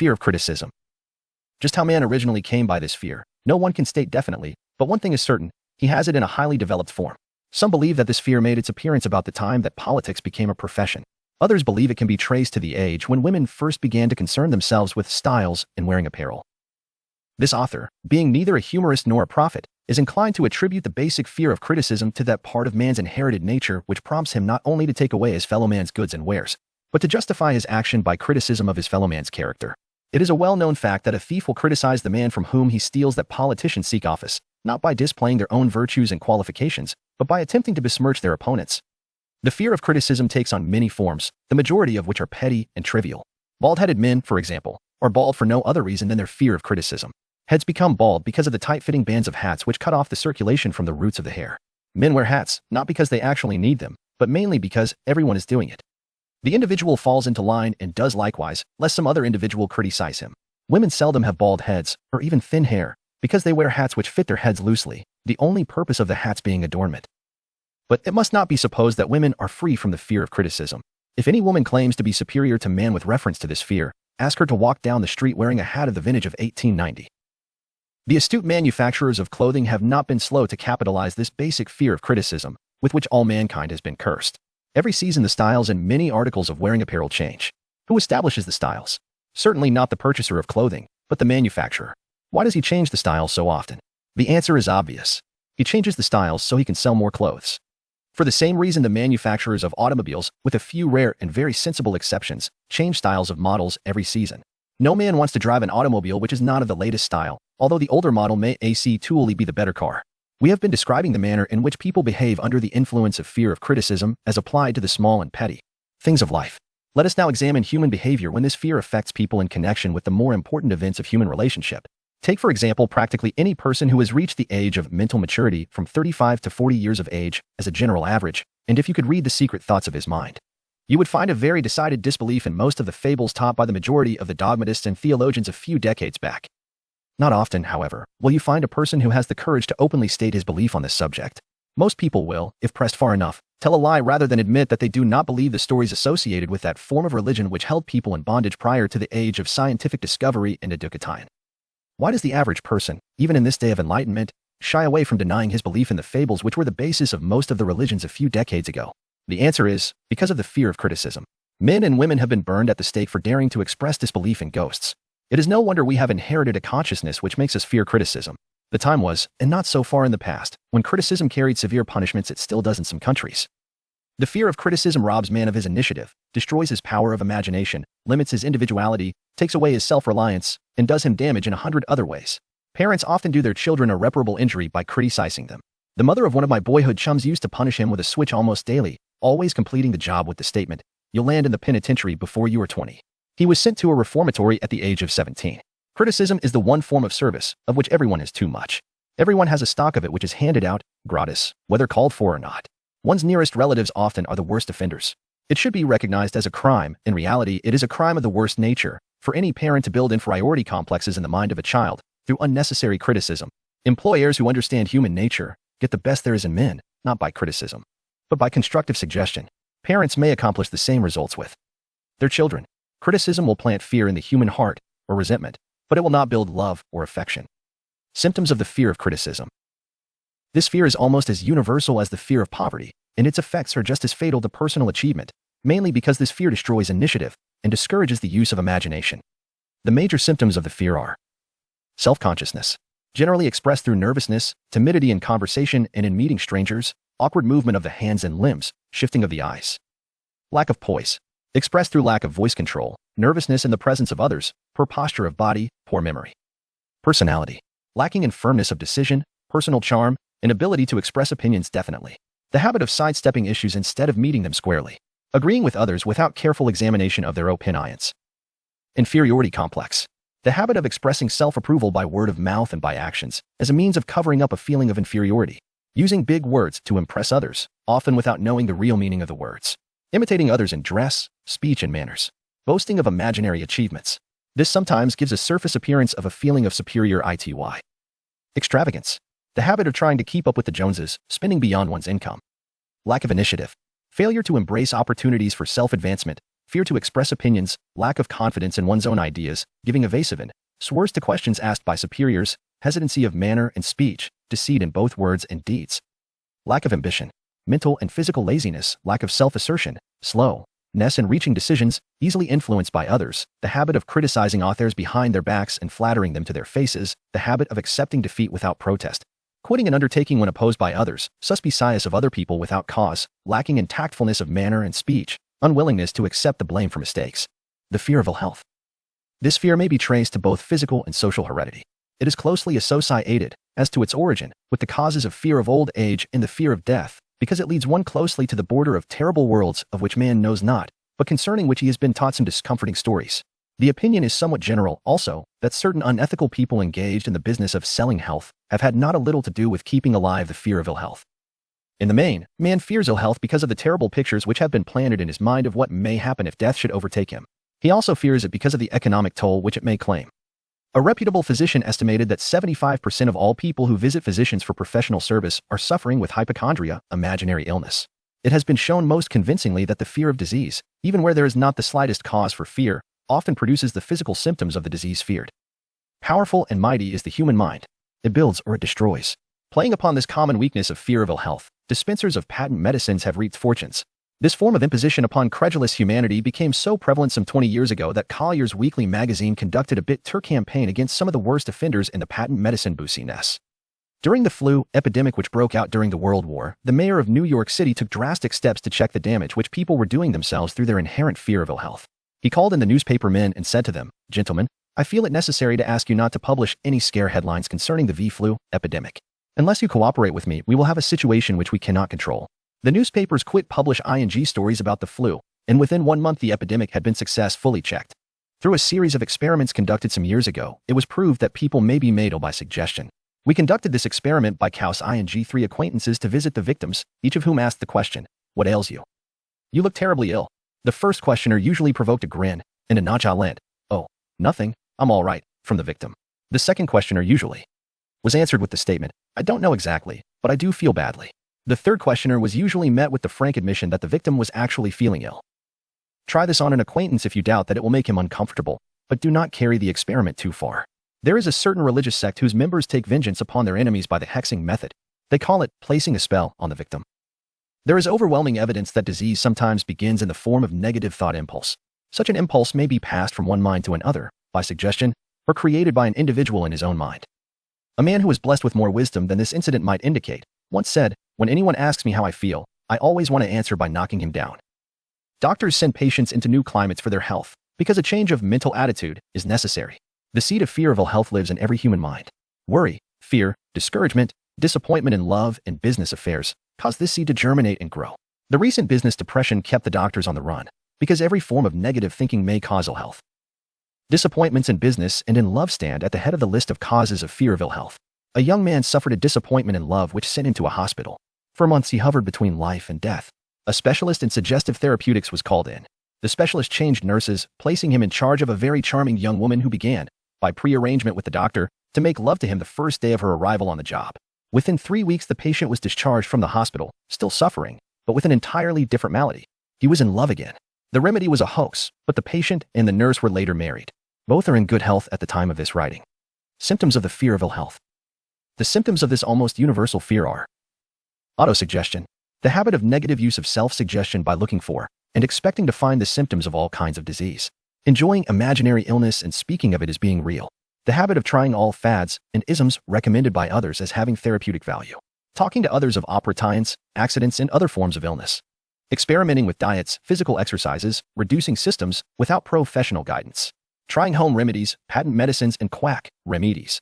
fear of criticism. Just how man originally came by this fear, no one can state definitely, but one thing is certain, he has it in a highly developed form. Some believe that this fear made its appearance about the time that politics became a profession. Others believe it can be traced to the age when women first began to concern themselves with styles and wearing apparel. This author, being neither a humorist nor a prophet, is inclined to attribute the basic fear of criticism to that part of man's inherited nature which prompts him not only to take away his fellow man's goods and wares, but to justify his action by criticism of his fellow man's character. It is a well-known fact that a thief will criticize the man from whom he steals, that politicians seek office, not by displaying their own virtues and qualifications, but by attempting to besmirch their opponents. The fear of criticism takes on many forms, the majority of which are petty and trivial. Bald-headed men, for example, are bald for no other reason than their fear of criticism. Heads become bald because of the tight-fitting bands of hats which cut off the circulation from the roots of the hair. Men wear hats, not because they actually need them, but mainly because everyone is doing it. The individual falls into line and does likewise, lest some other individual criticize him. Women seldom have bald heads, or even thin hair, because they wear hats which fit their heads loosely, the only purpose of the hats being adornment. But it must not be supposed that women are free from the fear of criticism. If any woman claims to be superior to man with reference to this fear, ask her to walk down the street wearing a hat of the vintage of 1890. The astute manufacturers of clothing have not been slow to capitalize this basic fear of criticism, with which all mankind has been cursed. Every season the styles and many articles of wearing apparel change. Who establishes the styles? Certainly not the purchaser of clothing, but the manufacturer. Why does he change the styles so often? The answer is obvious. He changes the styles so he can sell more clothes. For the same reason the manufacturers of automobiles, with a few rare and very sensible exceptions, change styles of models every season. No man wants to drive an automobile which is not of the latest style, although the older model may actually be the better car. We have been describing the manner in which people behave under the influence of fear of criticism as applied to the small and petty things of life. Let us now examine human behavior when this fear affects people in connection with the more important events of human relationship. Take for example practically any person who has reached the age of mental maturity from 35 to 40 years of age as a general average, and if you could read the secret thoughts of his mind, you would find a very decided disbelief in most of the fables taught by the majority of the dogmatists and theologians a few decades back. Not often, however, will you find a person who has the courage to openly state his belief on this subject. Most people will, if pressed far enough, tell a lie rather than admit that they do not believe the stories associated with that form of religion which held people in bondage prior to the age of scientific discovery and education. Why does the average person, even in this day of enlightenment, shy away from denying his belief in the fables which were the basis of most of the religions a few decades ago? The answer is, because of the fear of criticism. Men and women have been burned at the stake for daring to express disbelief in ghosts. It is no wonder we have inherited a consciousness which makes us fear criticism. The time was, and not so far in the past, when criticism carried severe punishments. It still does in some countries. The fear of criticism robs man of his initiative, destroys his power of imagination, limits his individuality, takes away his self-reliance, and does him damage in 100 other ways. Parents often do their children irreparable injury by criticizing them. The mother of one of my boyhood chums used to punish him with a switch almost daily, always completing the job with the statement, "You'll land in the penitentiary before you are 20. He was sent to a reformatory at the age of 17. Criticism is the one form of service, of which everyone has too much. Everyone has a stock of it which is handed out, gratis, whether called for or not. One's nearest relatives often are the worst offenders. It should be recognized as a crime. In reality, it is a crime of the worst nature for any parent to build inferiority complexes in the mind of a child through unnecessary criticism. Employers who understand human nature get the best there is in men, not by criticism, but by constructive suggestion. Parents may accomplish the same results with their children. Criticism will plant fear in the human heart, or resentment, but it will not build love or affection. Symptoms of the fear of criticism. This fear is almost as universal as the fear of poverty, and its effects are just as fatal to personal achievement, mainly because this fear destroys initiative and discourages the use of imagination. The major symptoms of the fear are self-consciousness, generally expressed through nervousness, timidity in conversation and in meeting strangers, awkward movement of the hands and limbs, shifting of the eyes. Lack of poise, expressed through lack of voice control, nervousness in the presence of others, poor posture of body, poor memory. Personality, lacking in firmness of decision, personal charm, and ability to express opinions definitely. The habit of sidestepping issues instead of meeting them squarely. Agreeing with others without careful examination of their opinions. Inferiority complex, the habit of expressing self-approval by word of mouth and by actions as a means of covering up a feeling of inferiority. Using big words to impress others, often without knowing the real meaning of the words. Imitating others in dress, speech, and manners. Boasting of imaginary achievements. This sometimes gives a surface appearance of a feeling of superiority. Extravagance, the habit of trying to keep up with the Joneses, spending beyond one's income. Lack of initiative, failure to embrace opportunities for self-advancement, fear to express opinions, lack of confidence in one's own ideas, giving evasive and swears to questions asked by superiors, hesitancy of manner and speech, deceit in both words and deeds. Lack of ambition, mental and physical laziness, lack of self-assertion, slowness in reaching decisions, easily influenced by others, the habit of criticizing authors behind their backs and flattering them to their faces, the habit of accepting defeat without protest, quitting an undertaking when opposed by others, suspicious of other people without cause, lacking in tactfulness of manner and speech, unwillingness to accept the blame for mistakes. The fear of ill health. This fear may be traced to both physical and social heredity. It is closely associated, as to its origin, with the causes of fear of old age and the fear of death, because it leads one closely to the border of terrible worlds of which man knows not, but concerning which he has been taught some discomforting stories. The opinion is somewhat general, also, that certain unethical people engaged in the business of selling health have had not a little to do with keeping alive the fear of ill health. In the main, man fears ill health because of the terrible pictures which have been planted in his mind of what may happen if death should overtake him. He also fears it because of the economic toll which it may claim. A reputable physician estimated that 75% of all people who visit physicians for professional service are suffering with hypochondria, imaginary illness. It has been shown most convincingly that the fear of disease, even where there is not the slightest cause for fear, often produces the physical symptoms of the disease feared. Powerful and mighty is the human mind. It builds or it destroys. Playing upon this common weakness of fear of ill health, dispensers of patent medicines have reaped fortunes. This form of imposition upon credulous humanity became so prevalent some 20 years ago that Collier's Weekly magazine conducted a bit-tour campaign against some of the worst offenders in the patent medicine business. During the flu epidemic which broke out during the World War, the mayor of New York City took drastic steps to check the damage which people were doing themselves through their inherent fear of ill health. He called in the newspaper men and said to them, "Gentlemen, I feel it necessary to ask you not to publish any scare headlines concerning the flu epidemic. Unless you cooperate with me, we will have a situation which we cannot control." The newspapers quit publish ing stories about the flu, and within 1 month the epidemic had been successfully checked. Through a series of experiments conducted some years ago, it was proved that people may be made ill by suggestion. We conducted this experiment by causing 3 acquaintances to visit the victims, each of whom asked the question, "What ails you?" "You look terribly ill." The first questioner usually provoked a grin and a nonchalant, "Oh, nothing, I'm all right," from the victim. The second questioner usually was answered with the statement, "I don't know exactly, but I do feel badly." The third questioner was usually met with the frank admission that the victim was actually feeling ill. Try this on an acquaintance if you doubt that it will make him uncomfortable, but do not carry the experiment too far. There is a certain religious sect whose members take vengeance upon their enemies by the hexing method. They call it placing a spell on the victim. There is overwhelming evidence that disease sometimes begins in the form of negative thought impulse. Such an impulse may be passed from one mind to another, by suggestion, or created by an individual in his own mind. A man who is blessed with more wisdom than this incident might indicate, once said, "When anyone asks me how I feel, I always want to answer by knocking him down." Doctors send patients into new climates for their health, because a change of mental attitude is necessary. The seed of fear of ill health lives in every human mind. Worry, fear, discouragement, disappointment in love and business affairs cause this seed to germinate and grow. The recent business depression kept the doctors on the run, because every form of negative thinking may cause ill health. Disappointments in business and in love stand at the head of the list of causes of fear of ill health. A young man suffered a disappointment in love which sent him to a hospital. For months he hovered between life and death. A specialist in suggestive therapeutics was called in. The specialist changed nurses, placing him in charge of a very charming young woman who began, by pre-arrangement with the doctor, to make love to him the first day of her arrival on the job. Within 3 weeks the patient was discharged from the hospital, still suffering, but with an entirely different malady. He was in love again. The remedy was a hoax, but the patient and the nurse were later married. Both are in good health at the time of this writing. Symptoms of the fear of ill health. The symptoms of this almost universal fear are autosuggestion, the habit of negative use of self-suggestion by looking for and expecting to find the symptoms of all kinds of disease, enjoying imaginary illness and speaking of it as being real, the habit of trying all fads and isms recommended by others as having therapeutic value, talking to others of operations, accidents, and other forms of illness, experimenting with diets, physical exercises, reducing systems without professional guidance, trying home remedies, patent medicines, and quack remedies.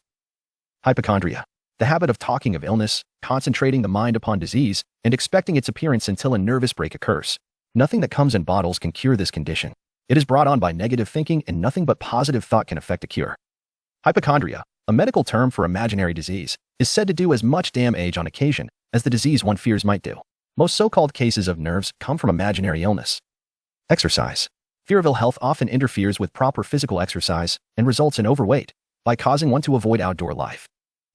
Hypochondria, the habit of talking of illness, concentrating the mind upon disease, and expecting its appearance until a nervous break occurs. Nothing that comes in bottles can cure this condition. It is brought on by negative thinking, and nothing but positive thought can effect a cure. Hypochondria, a medical term for imaginary disease, is said to do as much damage on occasion as the disease one fears might do. Most so-called cases of nerves come from imaginary illness. Exercise. Fear of ill health often interferes with proper physical exercise and results in overweight by causing one to avoid outdoor life.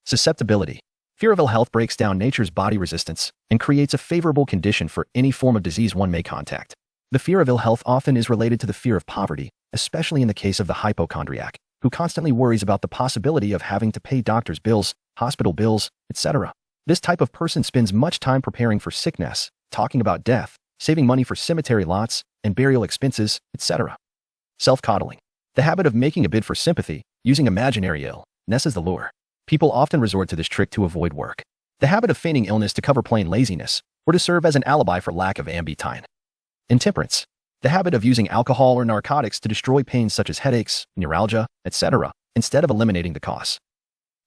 Susceptibility. Fear of ill health breaks down nature's body resistance and creates a favorable condition for any form of disease one may contact. The fear of ill health often is related to the fear of poverty, especially in the case of the hypochondriac, who constantly worries about the possibility of having to pay doctor's bills, hospital bills, etc. This type of person spends much time preparing for sickness, talking about death, saving money for cemetery lots and burial expenses, etc. Self-coddling. The habit of making a bid for sympathy, using imaginary illness as the lure. People often resort to this trick to avoid work. The habit of feigning illness to cover plain laziness, or to serve as an alibi for lack of ambitine. Intemperance. The habit of using alcohol or narcotics to destroy pains such as headaches, neuralgia, etc., instead of eliminating the cause.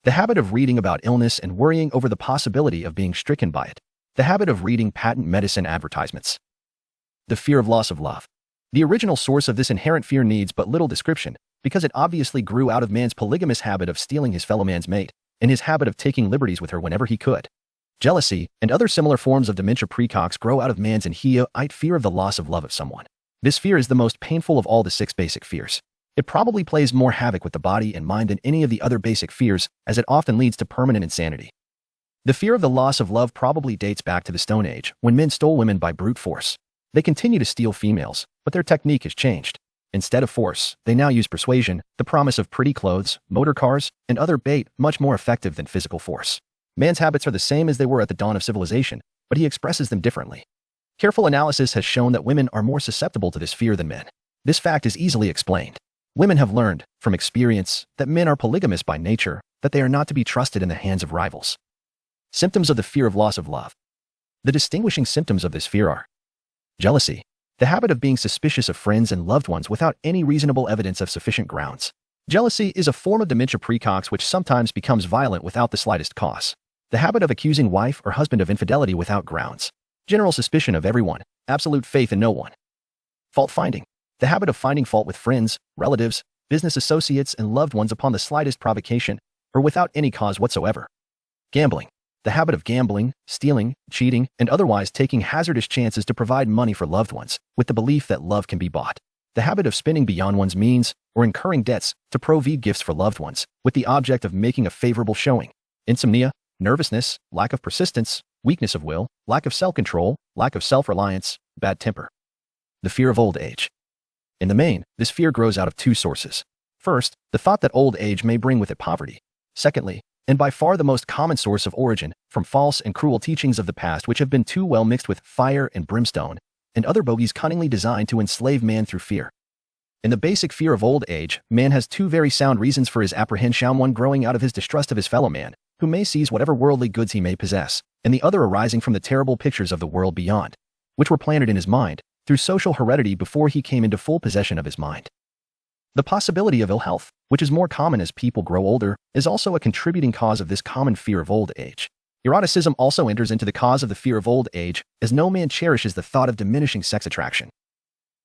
The habit of reading about illness and worrying over the possibility of being stricken by it. The habit of reading patent medicine advertisements. The fear of loss of love. The original source of this inherent fear needs but little description, because it obviously grew out of man's polygamous habit of stealing his fellow man's mate, and his habit of taking liberties with her whenever he could. Jealousy and other similar forms of dementia precox grow out of man's inherent fear of the loss of love of someone. This fear is the most painful of all the 6 basic fears. It probably plays more havoc with the body and mind than any of the other basic fears, as it often leads to permanent insanity. The fear of the loss of love probably dates back to the Stone Age, when men stole women by brute force. They continue to steal females, but their technique has changed. Instead of force, they now use persuasion, the promise of pretty clothes, motor cars, and other bait, much more effective than physical force. Man's habits are the same as they were at the dawn of civilization, but he expresses them differently. Careful analysis has shown that women are more susceptible to this fear than men. This fact is easily explained. Women have learned, from experience, that men are polygamous by nature, that they are not to be trusted in the hands of rivals. Symptoms of the fear of loss of love. The distinguishing symptoms of this fear are jealousy, the habit of being suspicious of friends and loved ones without any reasonable evidence of sufficient grounds. Jealousy is a form of dementia precox which sometimes becomes violent without the slightest cause. The habit of accusing wife or husband of infidelity without grounds. General suspicion of everyone, absolute faith in no one. Fault finding. The habit of finding fault with friends, relatives, business associates, and loved ones upon the slightest provocation, or without any cause whatsoever. Gambling. The habit of gambling, stealing, cheating, and otherwise taking hazardous chances to provide money for loved ones, with the belief that love can be bought. The habit of spending beyond one's means, or incurring debts, to provide gifts for loved ones, with the object of making a favorable showing. Insomnia, nervousness, lack of persistence, weakness of will, lack of self-control, lack of self-reliance, bad temper. The fear of old age. In the main, this fear grows out of 2 sources. First, the thought that old age may bring with it poverty. Secondly, and by far the most common source of origin, from false and cruel teachings of the past which have been too well mixed with fire and brimstone, and other bogies cunningly designed to enslave man through fear. In the basic fear of old age, man has 2 very sound reasons for his apprehension, one growing out of his distrust of his fellow man, who may seize whatever worldly goods he may possess, and the other arising from the terrible pictures of the world beyond, which were planted in his mind, through social heredity before he came into full possession of his mind. The possibility of ill health, which is more common as people grow older, is also a contributing cause of this common fear of old age. Eroticism also enters into the cause of the fear of old age, as no man cherishes the thought of diminishing sex attraction.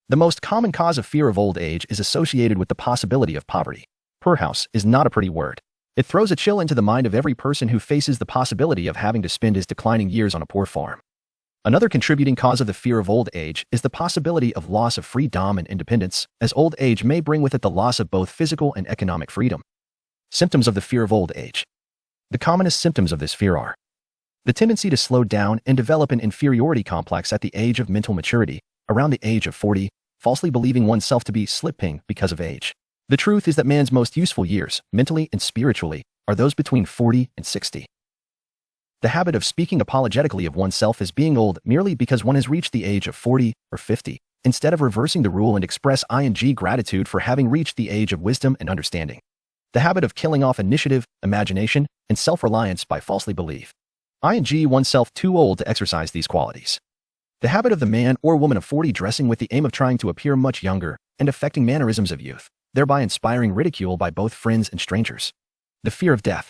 The most common cause of fear of old age is associated with the possibility of poverty. Poorhouse is not a pretty word. It throws a chill into the mind of every person who faces the possibility of having to spend his declining years on a poor farm. Another contributing cause of the fear of old age is the possibility of loss of freedom and independence, as old age may bring with it the loss of both physical and economic freedom. Symptoms of the fear of old age. The commonest symptoms of this fear are the tendency to slow down and develop an inferiority complex at the age of mental maturity, around the age of 40, falsely believing oneself to be slipping because of age. The truth is that man's most useful years, mentally and spiritually, are those between 40 and 60. The habit of speaking apologetically of oneself as being old merely because one has reached the age of 40 or 50, instead of reversing the rule and express gratitude for having reached the age of wisdom and understanding. The habit of killing off initiative, imagination, and self-reliance by falsely belief oneself too old to exercise these qualities. The habit of the man or woman of 40 dressing with the aim of trying to appear much younger and affecting mannerisms of youth, thereby inspiring ridicule by both friends and strangers. The fear of death.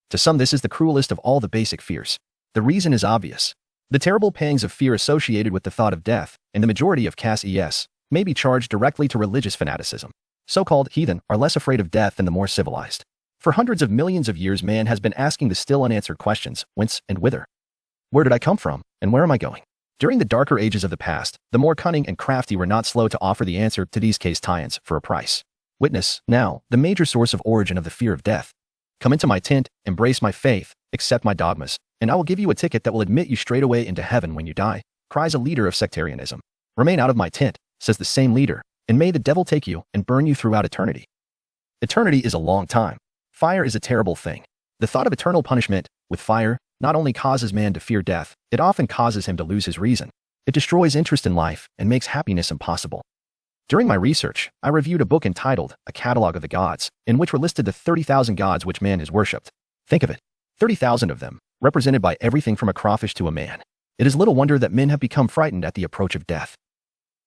To some, this is the cruelest of all the basic fears. The reason is obvious. The terrible pangs of fear associated with the thought of death, and the majority of cases, may be charged directly to religious fanaticism. So-called heathen are less afraid of death than the more civilized. For hundreds of millions of years, man has been asking the still unanswered questions, whence and whither? Where did I come from, and where am I going? During the darker ages of the past, the more cunning and crafty were not slow to offer the answer to these case tie-ins for a price. Witness, now, the major source of origin of the fear of death. Come into my tent, embrace my faith, accept my dogmas, and I will give you a ticket that will admit you straight away into heaven when you die, cries a leader of sectarianism. "Remain out of my tent," says the same leader, "and may the devil take you and burn you throughout eternity." Eternity is a long time. Fire is a terrible thing. The thought of eternal punishment with fire not only causes man to fear death, it often causes him to lose his reason. It destroys interest in life and makes happiness impossible. During my research, I reviewed a book entitled A Catalog of the Gods, in which were listed the 30,000 gods which man has worshipped. Think of it, 30,000 of them, represented by everything from a crawfish to a man. It is little wonder that men have become frightened at the approach of death.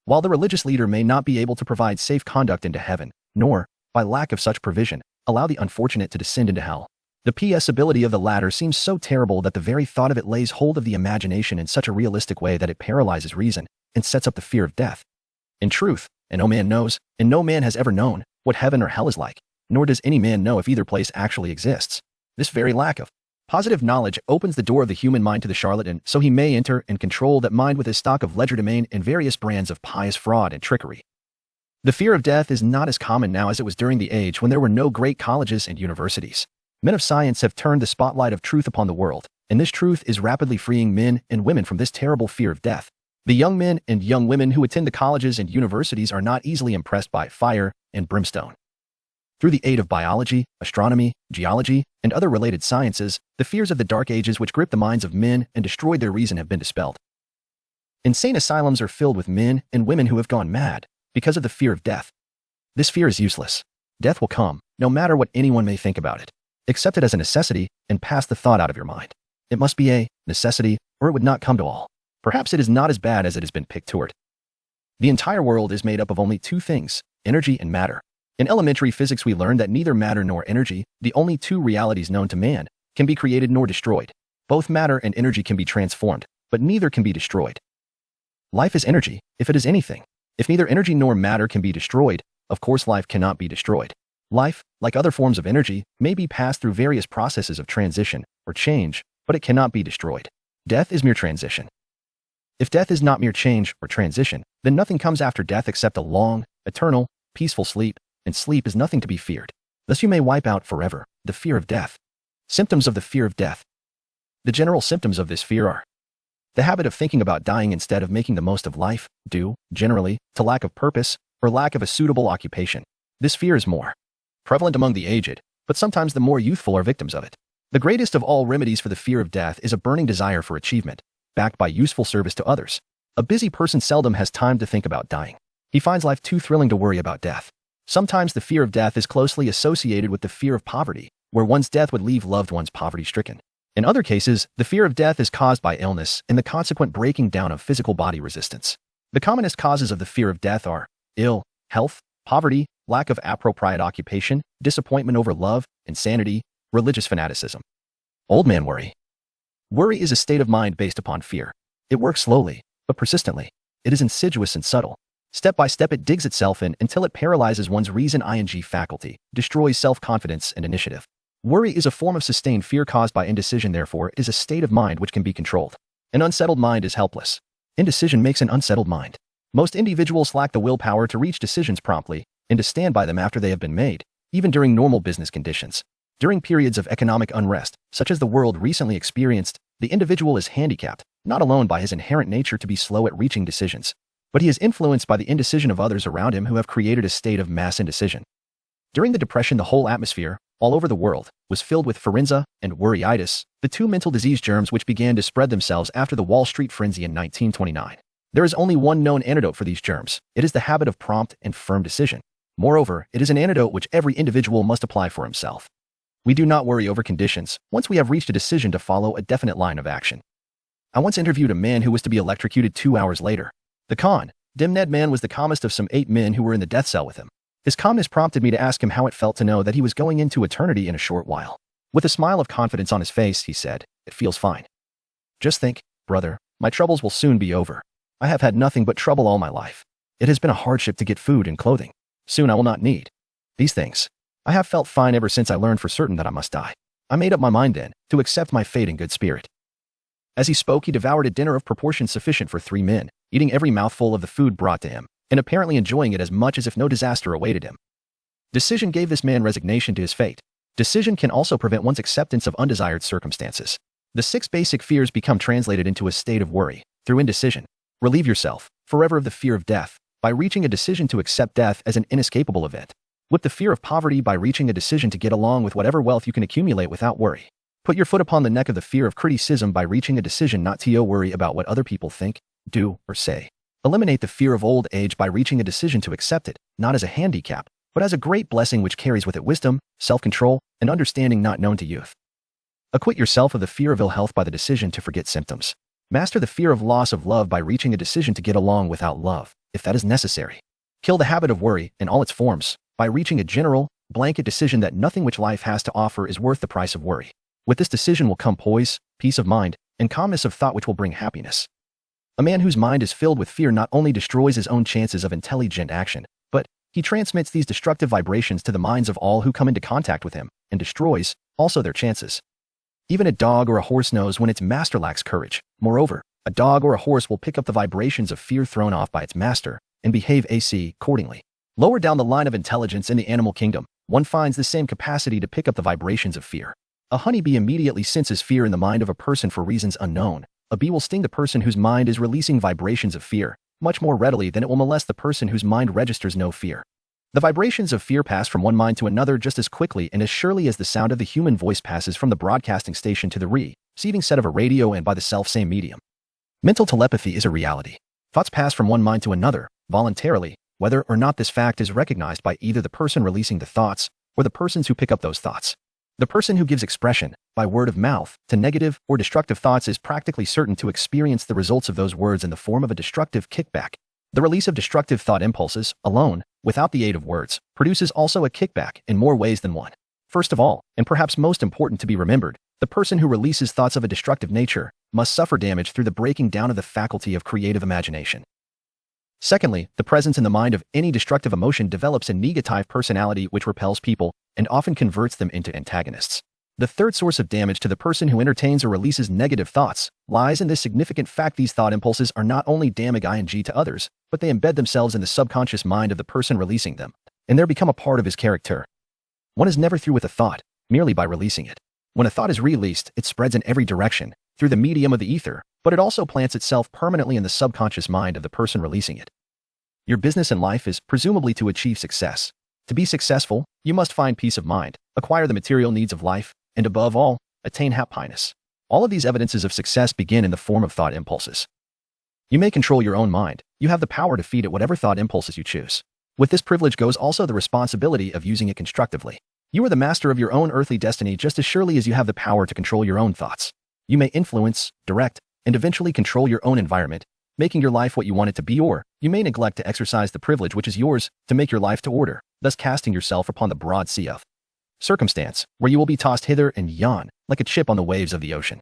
While the religious leader may not be able to provide safe conduct into heaven, nor, by lack of such provision, allow the unfortunate to descend into hell, the possibility of the latter seems so terrible that the very thought of it lays hold of the imagination in such a realistic way that it paralyzes reason and sets up the fear of death. In truth, and no man knows, and no man has ever known, what heaven or hell is like, nor does any man know if either place actually exists. This very lack of positive knowledge opens the door of the human mind to the charlatan, so he may enter and control that mind with his stock of legerdemain and various brands of pious fraud and trickery. The fear of death is not as common now as it was during the age when there were no great colleges and universities. Men of science have turned the spotlight of truth upon the world, and this truth is rapidly freeing men and women from this terrible fear of death. The young men and young women who attend the colleges and universities are not easily impressed by fire and brimstone. Through the aid of biology, astronomy, geology, and other related sciences, the fears of the Dark Ages which gripped the minds of men and destroyed their reason have been dispelled. Insane asylums are filled with men and women who have gone mad because of the fear of death. This fear is useless. Death will come, no matter what anyone may think about it. Accept it as a necessity and pass the thought out of your mind. It must be a necessity, or it would not come to all. Perhaps it is not as bad as it has been pictured. The entire world is made up of only two things, energy and matter. In elementary physics we learned that neither matter nor energy, the only two realities known to man, can be created nor destroyed. Both matter and energy can be transformed, but neither can be destroyed. Life is energy, if it is anything. If neither energy nor matter can be destroyed, of course life cannot be destroyed. Life, like other forms of energy, may be passed through various processes of transition or change, but it cannot be destroyed. Death is mere transition. If death is not mere change or transition, then nothing comes after death except a long, eternal, peaceful sleep, and sleep is nothing to be feared. Thus you may wipe out forever the fear of death. Symptoms of the fear of death. The general symptoms of this fear are the habit of thinking about dying instead of making the most of life, due, generally, to lack of purpose or lack of a suitable occupation. This fear is more prevalent among the aged, but sometimes the more youthful are victims of it. The greatest of all remedies for the fear of death is a burning desire for achievement, backed by useful service to others. A busy person seldom has time to think about dying. He finds life too thrilling to worry about death. Sometimes the fear of death is closely associated with the fear of poverty, where one's death would leave loved ones poverty-stricken. In other cases, the fear of death is caused by illness and the consequent breaking down of physical body resistance. The commonest causes of the fear of death are ill health, poverty, lack of appropriate occupation, disappointment over love, insanity, religious fanaticism. Old man worry. Worry is a state of mind based upon fear. It works slowly, but persistently. It is insidious and subtle. Step by step it digs itself in until it paralyzes one's reason faculty, destroys self-confidence and initiative. Worry is a form of sustained fear caused by indecision, therefore it is a state of mind which can be controlled. An unsettled mind is helpless. Indecision makes an unsettled mind. Most individuals lack the willpower to reach decisions promptly and to stand by them after they have been made, even during normal business conditions. During periods of economic unrest, such as the world recently experienced, the individual is handicapped, not alone by his inherent nature to be slow at reaching decisions, but he is influenced by the indecision of others around him who have created a state of mass indecision. During the Depression, the whole atmosphere, all over the world, was filled with forenza and worryitis, the two mental disease germs which began to spread themselves after the Wall Street frenzy in 1929. There is only one known antidote for these germs. It is the habit of prompt and firm decision. Moreover, it is an antidote which every individual must apply for himself. We do not worry over conditions once we have reached a decision to follow a definite line of action. I once interviewed a man who was to be electrocuted 2 hours later. The dim-ned man was the calmest of some 8 men who were in the death cell with him. His calmness prompted me to ask him how it felt to know that he was going into eternity in a short while. With a smile of confidence on his face, he said, "It feels fine. Just think, brother, my troubles will soon be over. I have had nothing but trouble all my life. It has been a hardship to get food and clothing. Soon I will not need these things. I have felt fine ever since I learned for certain that I must die. I made up my mind then to accept my fate in good spirit." As he spoke, he devoured a dinner of proportions sufficient for 3 men, eating every mouthful of the food brought to him, and apparently enjoying it as much as if no disaster awaited him. Decision gave this man resignation to his fate. Decision can also prevent one's acceptance of undesired circumstances. The 6 basic fears become translated into a state of worry through indecision. Relieve yourself forever of the fear of death, by reaching a decision to accept death as an inescapable event. Whip the fear of poverty by reaching a decision to get along with whatever wealth you can accumulate without worry. Put your foot upon the neck of the fear of criticism by reaching a decision not to worry about what other people think, do, or say. Eliminate the fear of old age by reaching a decision to accept it, not as a handicap, but as a great blessing which carries with it wisdom, self-control, and understanding not known to youth. Acquit yourself of the fear of ill health by the decision to forget symptoms. Master the fear of loss of love by reaching a decision to get along without love, if that is necessary. Kill the habit of worry in all its forms by reaching a general, blanket decision that nothing which life has to offer is worth the price of worry. With this decision will come poise, peace of mind, and calmness of thought which will bring happiness. A man whose mind is filled with fear not only destroys his own chances of intelligent action, but he transmits these destructive vibrations to the minds of all who come into contact with him, and destroys, also, their chances. Even a dog or a horse knows when its master lacks courage. Moreover, a dog or a horse will pick up the vibrations of fear thrown off by its master and behave accordingly. Lower down the line of intelligence in the animal kingdom, one finds the same capacity to pick up the vibrations of fear. A honeybee immediately senses fear in the mind of a person for reasons unknown. A bee will sting the person whose mind is releasing vibrations of fear much more readily than it will molest the person whose mind registers no fear. The vibrations of fear pass from one mind to another just as quickly and as surely as the sound of the human voice passes from the broadcasting station to the receiving set of a radio and by the self-same medium. Mental telepathy is a reality. Thoughts pass from one mind to another, voluntarily, whether or not this fact is recognized by either the person releasing the thoughts or the persons who pick up those thoughts. The person who gives expression, by word of mouth, to negative or destructive thoughts is practically certain to experience the results of those words in the form of a destructive kickback. The release of destructive thought impulses, alone, without the aid of words, produces also a kickback in more ways than one. First of all, and perhaps most important to be remembered, the person who releases thoughts of a destructive nature must suffer damage through the breaking down of the faculty of creative imagination. Secondly, the presence in the mind of any destructive emotion develops a negative personality which repels people and often converts them into antagonists. The third source of damage to the person who entertains or releases negative thoughts lies in this significant fact: these thought impulses are not only damaging to others, but they embed themselves in the subconscious mind of the person releasing them, and there become a part of his character. One is never through with a thought, merely by releasing it. When a thought is released, it spreads in every direction, through the medium of the ether, but it also plants itself permanently in the subconscious mind of the person releasing it. Your business in life is presumably to achieve success. To be successful, you must find peace of mind, acquire the material needs of life, and above all, attain happiness. All of these evidences of success begin in the form of thought impulses. You may control your own mind. You have the power to feed it whatever thought impulses you choose. With this privilege goes also the responsibility of using it constructively. You are the master of your own earthly destiny just as surely as you have the power to control your own thoughts. You may influence, direct, and eventually control your own environment, making your life what you want it to be, or you may neglect to exercise the privilege which is yours to make your life to order, thus casting yourself upon the broad sea of circumstance, where you will be tossed hither and yon, like a chip on the waves of the ocean.